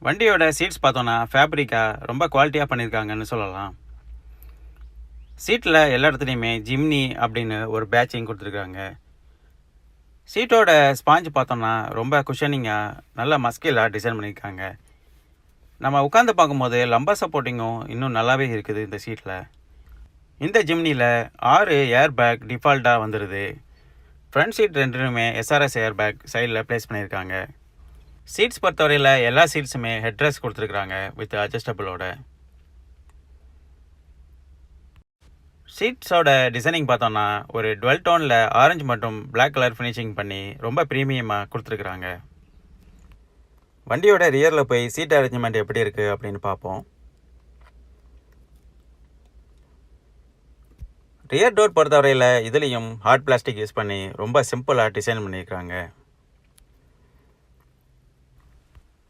வண்டியோட சீட்ஸ் பார்த்தோன்னா ஃபேப்ரிக்காக ரொம்ப குவாலிட்டியாக பண்ணியிருக்காங்கன்னு சொல்லலாம். சீட்டில் எல்லா இடத்துலையுமே ஜிம்னி அப்படின்னு ஒரு பேட்சிங் கொடுத்துருக்காங்க. சீட்டோட ஸ்பாஞ்சு பார்த்தோம்னா ரொம்ப குஷனிங்காக நல்ல மஸ்கிலாக டிசைன் பண்ணியிருக்காங்க. நம்ம உட்காந்து பார்க்கும்போது லம்பர் சப்போர்ட்டிங்கும் இன்னும் நல்லாவே இருக்குது இந்த சீட்டில். இந்த ஜிம்னியில் 6 ஏர் பேக் டிஃபால்ட்டாக வந்துடுது. ஃப்ரண்ட் சீட் ரெண்டுமே எஸ்ஆர்எஸ் ஏர் பேக் சைடில் ப்ளேஸ் பண்ணியிருக்காங்க. சீட்ஸ் பொறுத்தவரையில் எல்லா சீட்ஸுமே ஹெட்ரெஸ் கொடுத்துருக்குறாங்க வித் அட்ஜஸ்டபிளோட. சீட்ஸோட டிசைனிங் பார்த்தோன்னா ஒரு 12 டோனில் ஆரஞ்சு மற்றும் பிளாக் கலர் ஃபினிஷிங் பண்ணி ரொம்ப ப்ரீமியமாக கொடுத்துருக்குறாங்க. வண்டியோட ரியரில் போய் சீட் அரேஞ்ச்மெண்ட் எப்படி இருக்குது அப்படின்னு பார்ப்போம். ரியர் டோர் பொறுத்தவரையில் இதுலேயும் ஹார்ட் பிளாஸ்டிக் யூஸ் பண்ணி ரொம்ப சிம்பிளாக டிசைன் பண்ணியிருக்காங்க.